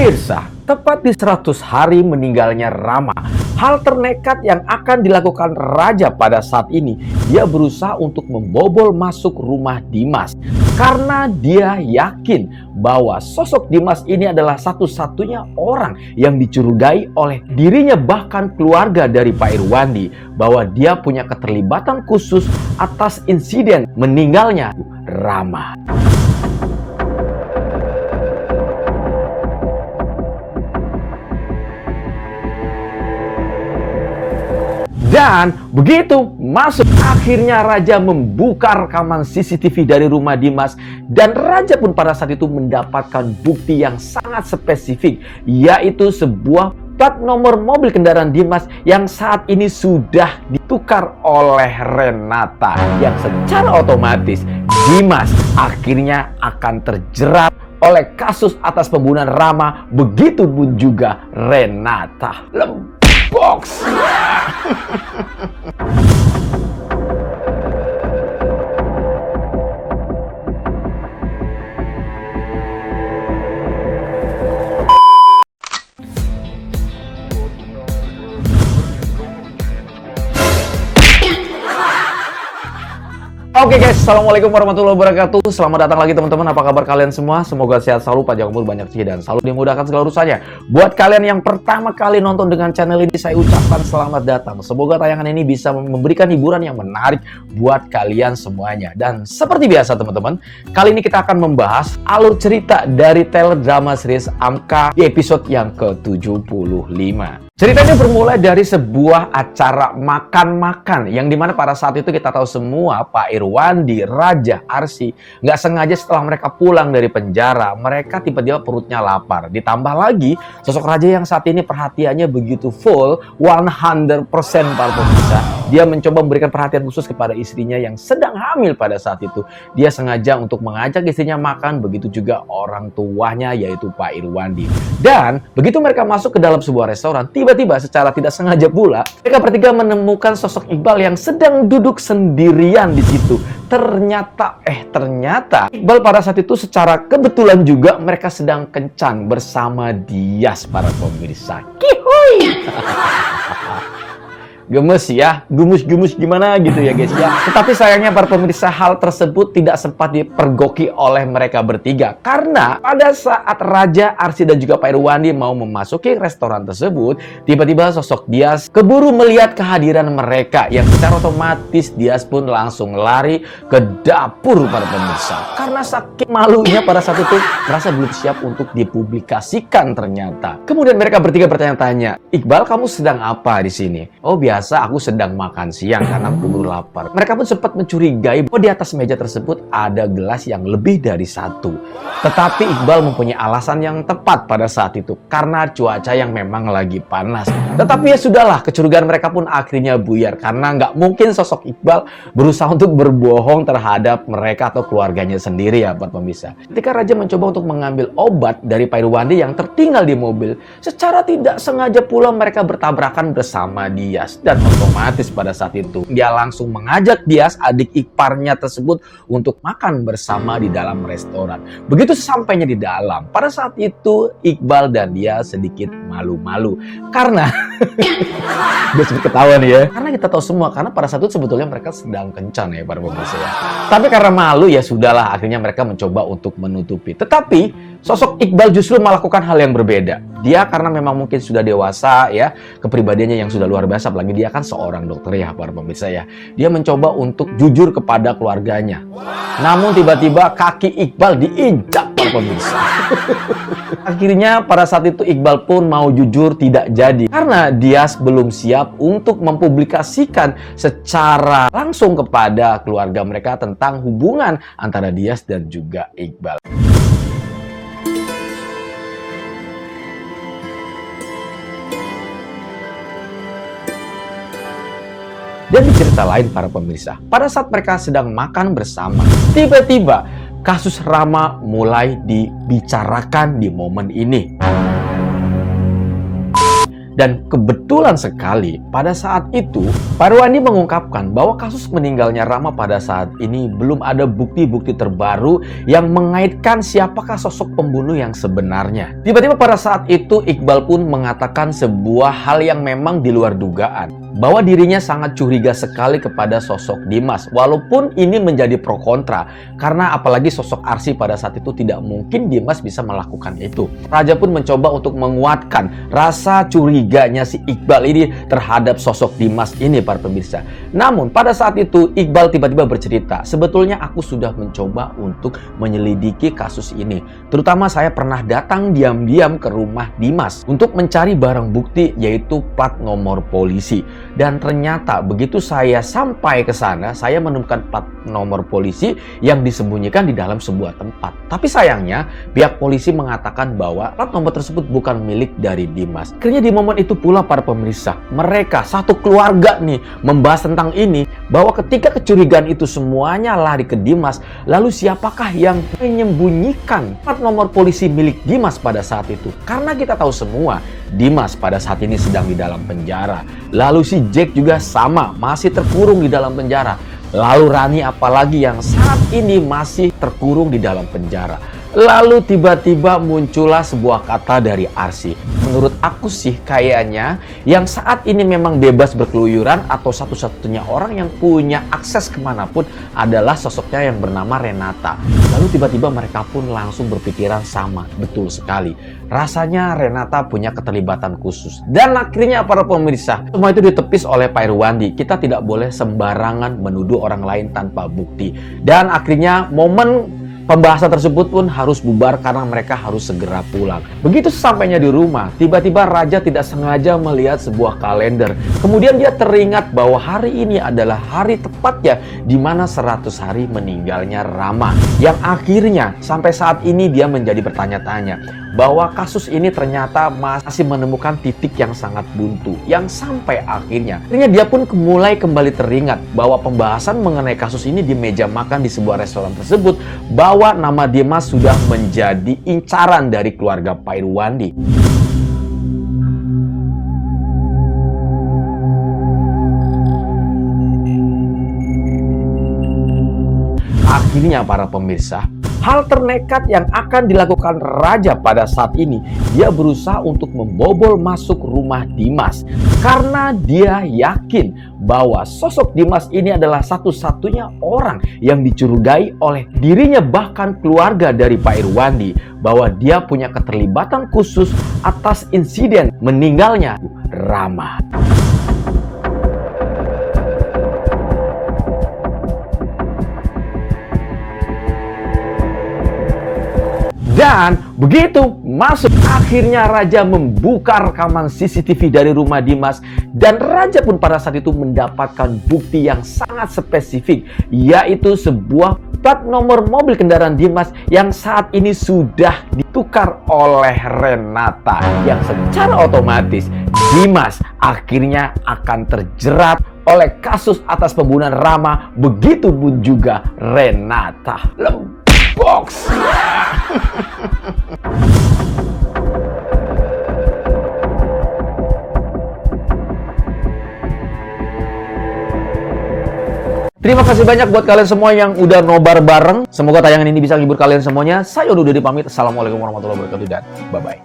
Pemirsa, tepat di 100 hari meninggalnya Rama, hal ternekat yang akan dilakukan Raja pada saat ini, dia berusaha untuk membobol masuk rumah Dimas. Karena dia yakin bahwa sosok Dimas ini adalah satu-satunya orang yang dicurigai oleh dirinya bahkan keluarga dari Pak Irwandi, bahwa dia punya keterlibatan khusus atas insiden meninggalnya Rama. Dan begitu masuk, akhirnya Raja membuka rekaman CCTV dari rumah Dimas. Dan Raja pun pada saat itu mendapatkan bukti yang sangat spesifik, yaitu sebuah plat nomor mobil kendaraan Dimas yang saat ini sudah ditukar oleh Renata. Yang secara otomatis Dimas akhirnya akan terjerat oleh kasus atas pembunuhan Rama. Begitupun juga Renata. Box. Oke guys, assalamualaikum warahmatullahi wabarakatuh. Selamat datang lagi teman-teman. Apa kabar kalian semua? Semoga sehat selalu, panjang umur, banyak rezeki, dan selalu dimudahkan segala urusannya. Buat kalian yang pertama kali nonton dengan channel ini, saya ucapkan selamat datang. Semoga tayangan ini bisa memberikan hiburan yang menarik buat kalian semuanya. Dan seperti biasa teman-teman, kali ini kita akan membahas alur cerita dari teledrama series Amka di episode yang ke-75. Ceritanya bermulai dari sebuah acara makan-makan yang dimana pada saat itu kita tahu semua Pak Irwandi, Raja, Arsy nggak sengaja setelah mereka pulang dari penjara, mereka tiba-tiba perutnya lapar. Ditambah lagi sosok Raja yang saat ini perhatiannya begitu full 100% para pemirsa. Dia mencoba memberikan perhatian khusus kepada istrinya yang sedang hamil pada saat itu. Dia sengaja untuk mengajak istrinya makan, begitu juga orang tuanya yaitu Pak Irwandi. Dan begitu mereka masuk ke dalam sebuah restoran, tiba-tiba secara tidak sengaja pula mereka bertiga menemukan sosok Iqbal yang sedang duduk sendirian di situ. Ternyata Iqbal pada saat itu secara kebetulan juga mereka sedang kencan bersama Dias para pemirsa. Kihui. Gemes ya, gemus gimana gitu ya guys ya. Tetapi sayangnya para pemirsa, hal tersebut tidak sempat dipergoki oleh mereka bertiga. Karena pada saat Raja, Arsy dan juga Pak Irwandi mau memasuki restoran tersebut, tiba-tiba sosok Dias keburu melihat kehadiran mereka, yang secara otomatis Dias pun langsung lari ke dapur para pemirsa. Karena saking malunya pada saat itu merasa belum siap untuk dipublikasikan ternyata. Kemudian mereka bertiga bertanya-tanya, "Iqbal, kamu sedang apa di sini?" "Oh, biasa, aku sedang makan siang karena keburu lapar." Mereka pun sempat mencurigai bahwa di atas meja tersebut ada gelas yang lebih dari satu. Tetapi Iqbal mempunyai alasan yang tepat pada saat itu, karena cuaca yang memang lagi panas. Tetapi ya sudahlah, kecurigaan mereka pun akhirnya buyar, karena nggak mungkin sosok Iqbal berusaha untuk berbohong terhadap mereka atau keluarganya sendiri ya buat pemirsa. Ketika Raja mencoba untuk mengambil obat dari Pak Irwandi yang tertinggal di mobil, secara tidak sengaja pula mereka bertabrakan bersama Dias. Dan otomatis pada saat itu dia langsung mengajak Dias, adik iparnya tersebut, untuk makan bersama di dalam restoran. Begitu sesampainya di dalam, pada saat itu Iqbal dan Dias sedikit malu-malu karena dia sedikit ketawa nih ya. Karena kita tahu semua, karena pada saat itu sebetulnya mereka sedang kencan ya para pemirsa ya. Tapi karena malu ya sudahlah, akhirnya mereka mencoba untuk menutupi. Tetapi sosok Iqbal justru melakukan hal yang berbeda. Dia karena memang mungkin sudah dewasa ya, kepribadiannya yang sudah luar biasa, apalagi dia kan seorang dokter ya para pemirsa ya. Dia mencoba untuk jujur kepada keluarganya. Namun tiba-tiba kaki Iqbal diinjak para pemirsa. Akhirnya pada saat itu Iqbal pun mau jujur tidak jadi, karena Dias belum siap untuk mempublikasikan secara langsung kepada keluarga mereka tentang hubungan antara Dias dan juga Iqbal. Dan di cerita lain para pemirsa, pada saat mereka sedang makan bersama, tiba-tiba kasus Rama mulai dibicarakan di momen ini. Dan kebetulan sekali pada saat itu Pak Irwandi mengungkapkan bahwa kasus meninggalnya Rama pada saat ini belum ada bukti-bukti terbaru yang mengaitkan siapakah sosok pembunuh yang sebenarnya. Tiba-tiba pada saat itu Iqbal pun mengatakan sebuah hal yang memang di luar dugaan, bahwa dirinya sangat curiga sekali kepada sosok Dimas, walaupun ini menjadi pro kontra, karena apalagi sosok Arsy pada saat itu tidak mungkin Dimas bisa melakukan itu. Raja pun mencoba untuk menguatkan rasa curiganya si Iqbal ini terhadap sosok Dimas ini, para pemirsa. Namun pada saat itu Iqbal tiba-tiba bercerita, sebetulnya aku sudah mencoba untuk menyelidiki kasus ini, terutama saya pernah datang diam-diam ke rumah Dimas untuk mencari barang bukti, yaitu plat nomor polisi. Dan ternyata begitu saya sampai ke sana, saya menemukan plat nomor polisi yang disembunyikan di dalam sebuah tempat. Tapi sayangnya pihak polisi mengatakan bahwa plat nomor tersebut bukan milik dari Dimas. Akhirnya di momen itu pula, para pemirsa, mereka satu keluarga nih membahas tentang ini, bahwa ketika kecurigaan itu semuanya lari ke Dimas, lalu siapakah yang menyembunyikan plat nomor polisi milik Dimas pada saat itu? Karena kita tahu semua Dimas pada saat ini sedang di dalam penjara. Lalu si Jack juga sama, masih terkurung di dalam penjara. Lalu Rani apalagi yang saat ini masih terkurung di dalam penjara. Lalu tiba-tiba muncullah sebuah kata dari Arsy. Menurut aku sih kayaknya yang saat ini memang bebas berkeluyuran atau satu-satunya orang yang punya akses kemanapun adalah sosoknya yang bernama Renata. Lalu tiba-tiba mereka pun langsung berpikiran sama, betul sekali. Rasanya Renata punya keterlibatan khusus. Dan akhirnya para pemirsa, semua itu ditepis oleh Pak Irwandi. Kita tidak boleh sembarangan menuduh orang lain tanpa bukti. Dan akhirnya momen pembahasan tersebut pun harus bubar karena mereka harus segera pulang. Begitu sesampainya di rumah, tiba-tiba Raja tidak sengaja melihat sebuah kalender. Kemudian dia teringat bahwa hari ini adalah hari tepatnya di mana 100 hari meninggalnya Rama. Yang akhirnya sampai saat ini dia menjadi bertanya-tanya bahwa kasus ini ternyata masih menemukan titik yang sangat buntu, yang sampai akhirnya dia pun mulai kembali teringat bahwa pembahasan mengenai kasus ini di meja makan di sebuah restoran tersebut, bahwa nama Dimas sudah menjadi incaran dari keluarga Pak Irwandi. Akhirnya para pemirsa, hal ternekat yang akan dilakukan Raja pada saat ini, dia berusaha untuk membobol masuk rumah Dimas. Karena dia yakin bahwa sosok Dimas ini adalah satu-satunya orang yang dicurigai oleh dirinya, bahkan keluarga dari Pak Irwandi, bahwa dia punya keterlibatan khusus atas insiden meninggalnya Rama. Dan begitu masuk, akhirnya Raja membuka rekaman CCTV dari rumah Dimas. Dan Raja pun pada saat itu mendapatkan bukti yang sangat spesifik, yaitu sebuah plat nomor mobil kendaraan Dimas yang saat ini sudah ditukar oleh Renata. Yang secara otomatis Dimas akhirnya akan terjerat oleh kasus atas pembunuhan Rama. Begitu pun juga Renata. Box. Terima kasih banyak buat kalian semua yang udah nobar bareng. Semoga tayangan ini bisa menghibur kalian semuanya. Saya udah pamit. Assalamualaikum warahmatullahi wabarakatuh dan bye-bye.